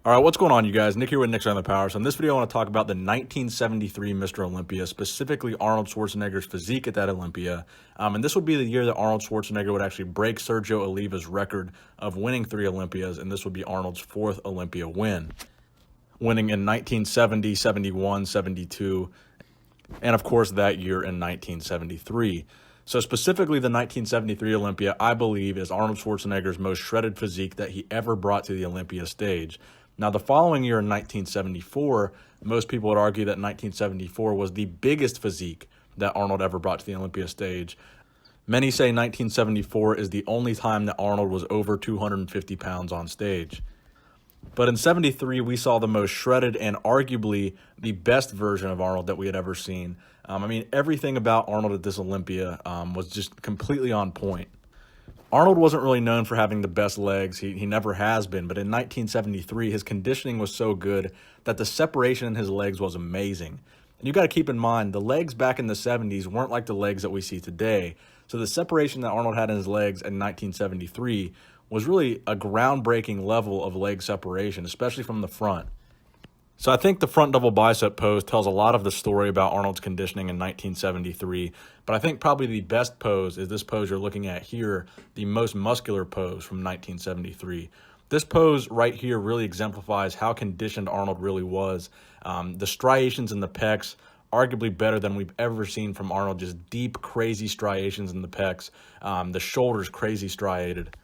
All right, what's going on, you guys? Nick here with Nick's on the Power. So in this video, I want to talk about the 1973 Mr. Olympia, specifically Arnold Schwarzenegger's physique at that Olympia. And this would be the year that Arnold Schwarzenegger would actually break Sergio Oliva's record of winning 3 Olympias, and this would be Arnold's 4th Olympia win, winning in 1970, 71, 72, and of course that year in 1973. So specifically the 1973 Olympia, I believe, is Arnold Schwarzenegger's most shredded physique that he ever brought to the Olympia stage. Now, the following year in 1974, most people would argue that 1974 was the biggest physique that Arnold ever brought to the Olympia stage. Many say 1974 is the only time that Arnold was over 250 pounds on stage. But in 73, we saw the most shredded and arguably the best version of Arnold that we had ever seen. Everything about Arnold at this Olympia was just completely on point. Arnold wasn't really known for having the best legs. He never has been. But in 1973, his conditioning was so good that the separation in his legs was amazing. And you got to keep in mind, the legs back in the 70s weren't like the legs that we see today. So the separation that Arnold had in his legs in 1973 was really a groundbreaking level of leg separation, especially from the front. So I think the front double bicep pose tells a lot of the story about Arnold's conditioning in 1973, but I think probably the best pose is this pose you're looking at here, the most muscular pose from 1973. This pose right here really exemplifies how conditioned Arnold really was. The striations in the pecs, arguably better than we've ever seen from Arnold, just deep, crazy striations in the pecs. The shoulders crazy striated.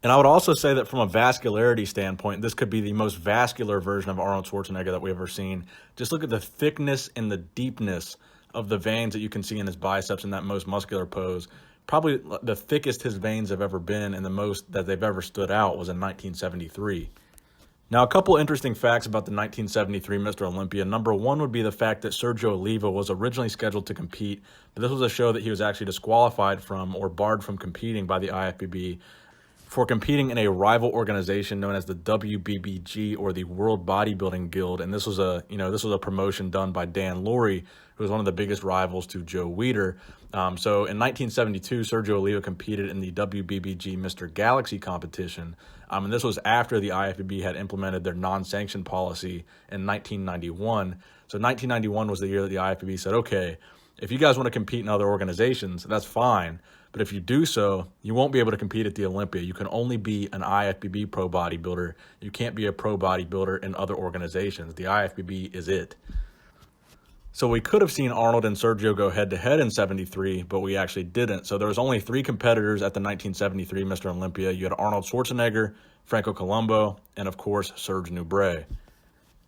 And I would also say that from a vascularity standpoint, this could be the most vascular version of Arnold Schwarzenegger that we've ever seen. Just look at the thickness and the deepness of the veins that you can see in his biceps in that most muscular pose. Probably the thickest his veins have ever been and the most that they've ever stood out was in 1973. Now, a couple interesting facts about the 1973 Mr. Olympia. Number one would be the fact that Sergio Oliva was originally scheduled to compete, but this was a show that he was actually disqualified from or barred from competing by the IFBB for competing in a rival organization known as the WBBG, or the World Bodybuilding Guild. And this was a promotion done by Dan Laurie, who was one of the biggest rivals to Joe Weider. So in 1972, Sergio Oliva competed in the WBBG Mr. Galaxy competition. And this was after the IFBB had implemented their non-sanction policy in 1991. So 1991 was the year that the IFBB said, okay, if you guys want to compete in other organizations, that's fine. But if you do so, you won't be able to compete at the Olympia. You can only be an IFBB pro bodybuilder. You can't be a pro bodybuilder in other organizations. The IFBB is it. So we could have seen Arnold and Sergio go head-to-head in 73, but we actually didn't. So there was only 3 competitors at the 1973 Mr. Olympia. You had Arnold Schwarzenegger, Franco Columbu, and of course, Serge Nubret.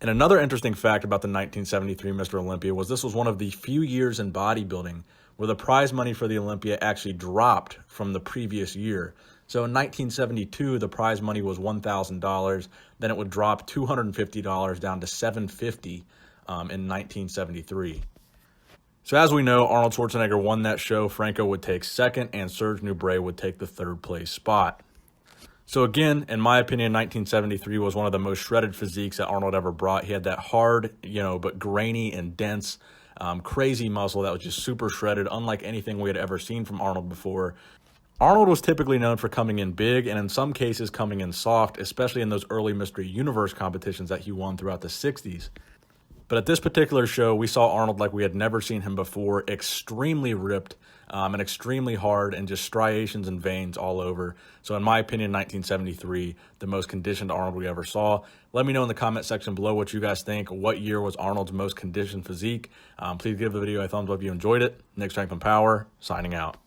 And another interesting fact about the 1973 Mr. Olympia was this was one of the few years in bodybuilding where the prize money for the Olympia actually dropped from the previous year. So in 1972, the prize money was $1,000. Then it would drop $250 down to $750 in 1973. So as we know, Arnold Schwarzenegger won that show. Franco would take second, and Serge Nubret would take the 3rd place spot. So again, in my opinion, 1973 was one of the most shredded physiques that Arnold ever brought. He had that hard, but grainy and dense, crazy muscle that was just super shredded, unlike anything we had ever seen from Arnold before. Arnold was typically known for coming in big and in some cases coming in soft, especially in those early Mystery Universe competitions that he won throughout the 60s. But at this particular show, we saw Arnold like we had never seen him before, extremely ripped and extremely hard, and just striations and veins all over. So in my opinion, 1973, the most conditioned Arnold we ever saw. Let me know in the comment section below what you guys think. What year was Arnold's most conditioned physique? Please give the video a thumbs up if you enjoyed it. Nick Strength and Power, signing out.